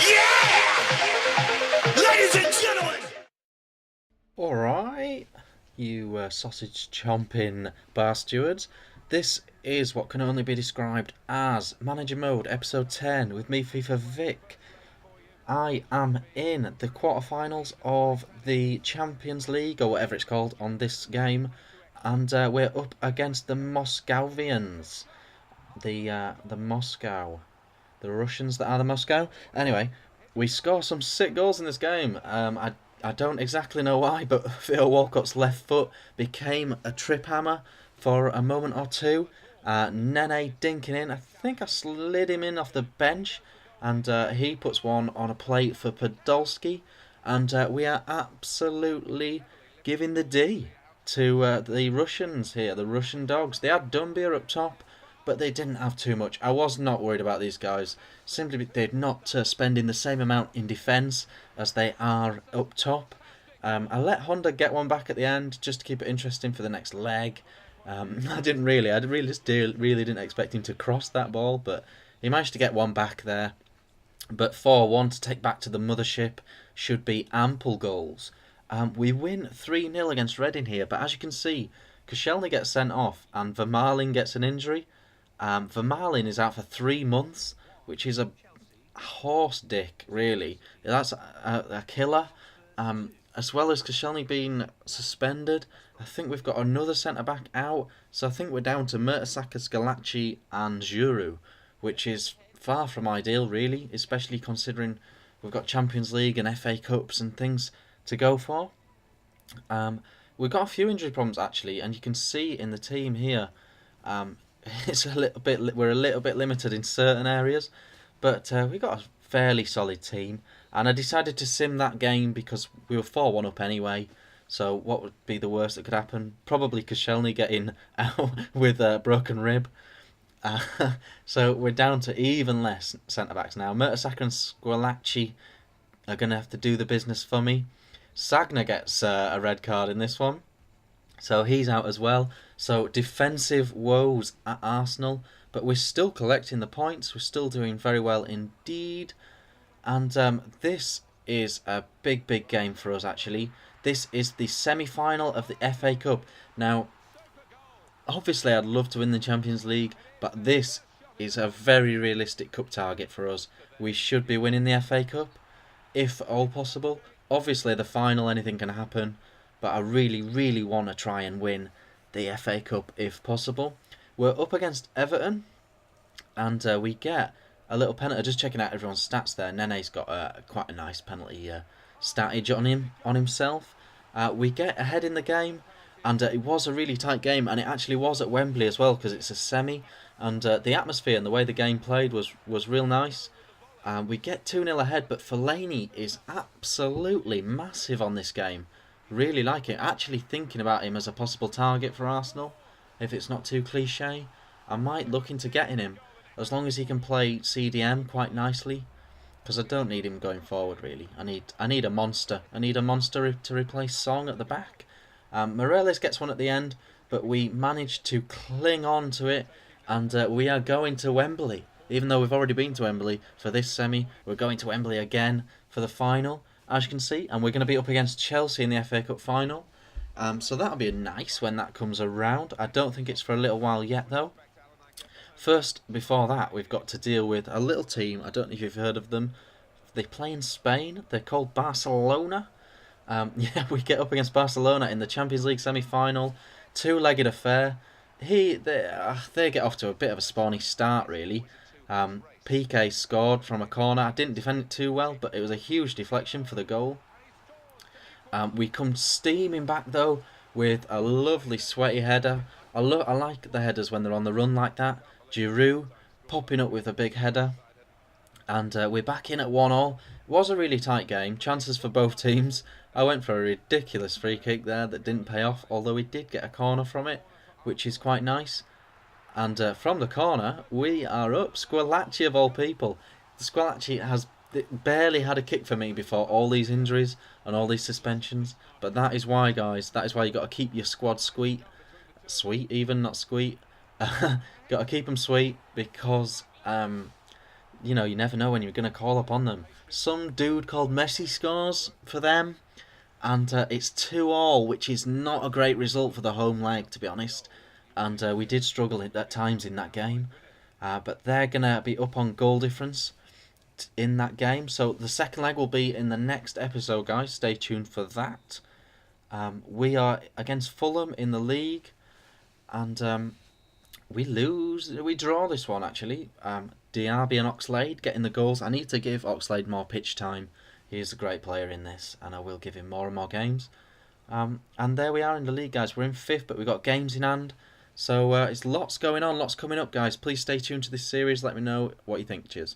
Yeah! Ladies and gentlemen! Alright, you sausage chomping bar stewards. This is what can only be described as Manager Mode Episode 10 with me, FIFA Vic. I am in the quarterfinals of the Champions League, or whatever it's called, on this game, and we're up against the Moscovians. The Moscow. The Russians that are the Moscow. Anyway, we score some sick goals in this game. I don't exactly know why, but Theo Walcott's left foot became a trip hammer for a moment or two. Nene dinking in. I think I slid him in off the bench, and he puts one on a plate for Podolski, and we are absolutely giving the D to the Russians here, the Russian dogs. They had Dumbia up top, but they didn't have too much. I was not worried about these guys. Simply, they're not spending the same amount in defence as they are up top. I let Honda get one back at the end just to keep it interesting for the next leg. I really didn't expect him to cross that ball, but he managed to get one back there. But 4-1 to take back to the mothership should be ample goals. We win 3-0 against Reading here, but as you can see, Koscielny gets sent off and Vermaelen gets an injury. Vermaelen is out for 3 months, which is a horse dick, really. That's a killer. As well as Koscielny being suspended, I think we've got another centre-back out. So I think we're down to Mertesacker, Scalacci and Giroud, which is far from ideal, really, especially considering we've got Champions League and FA Cups and things to go for. We've got a few injury problems, actually, and you can see in the team here, it's we're a little bit limited in certain areas, but we got a fairly solid team. And I decided to sim that game because we were 4-1 up anyway. So what would be the worst that could happen? Probably Koscielny getting out with a broken rib. So we're down to even less centre backs now. Mertesacker and Scalacci are going to have to do the business for me. Sagna gets a red card in this one, so he's out as well. So defensive woes at Arsenal, but we're still collecting the points. We're still doing very well indeed. And this is a big game for us, actually. This is the semi-final of the FA Cup. Now, obviously I'd love to win the Champions League, but this is a very realistic cup target for us. We should be winning the FA Cup, if all possible. Obviously the final, anything can happen, but I really want to try and win the FA Cup if possible. We're up against Everton, and we get a little penalty. Just checking out everyone's stats there. Nene's got quite a nice penalty statage on himself. We get ahead in the game, and it was a really tight game, and it actually was at Wembley as well because it's a semi, and the atmosphere and the way the game played was real nice. We get 2-0 ahead, but Fellaini is absolutely massive on this game. Really like it. Actually thinking about him as a possible target for Arsenal, if it's not too cliche. I might look into getting him, as long as he can play CDM quite nicely, because I don't need him going forward really. I need a monster. I need a monster to replace Song at the back. Morelos gets one at the end, but we managed to cling on to it, and we are going to Wembley. Even though we've already been to Wembley for this semi, we're going to Wembley again for the final, as you can see, and we're going to be up against Chelsea in the FA Cup final. So that'll be nice when that comes around. I don't think it's for a little while yet though. First, before that, we've got to deal with a little team. I don't know if you've heard of them. They play in Spain. They're called Barcelona. Yeah, we get up against Barcelona in the Champions League semi-final. Two-legged affair. They get off to a bit of a spawny start, really. Piqué scored from a corner. I didn't defend it too well, but it was a huge deflection for the goal. We come steaming back, though, with a lovely sweaty header. I like the headers when they're on the run like that. Giroud popping up with a big header. And we're back in at 1-1. It was a really tight game. Chances for both teams. I went for a ridiculous free kick there that didn't pay off, although we did get a corner from it, which is quite nice. And from the corner, we are up. Scalacci of all people. Scalacci has barely had a kick for me before all these injuries and all these suspensions. But that is why, guys. That is why you got to keep your squad sweet. Sweet even, not sweet. Got to keep them sweet because you know, you never know when you're going to call upon them. Some dude called Messi scores for them, and it's 2-2, which is not a great result for the home leg, to be honest. And we did struggle at times in that game, but they're going to be up on goal difference in that game. So the second leg will be in the next episode, guys. Stay tuned for that. We are against Fulham in the league, and we draw this one actually. Diaby and Oxlade getting the goals. I need to give Oxlade more pitch time. He is a great player in this, and I will give him more and more games. And there we are in the league, guys. We're in 5th, but we've got games in hand. So it's lots going on, lots coming up, guys. Please stay tuned to this series. Let me know what you think. Cheers.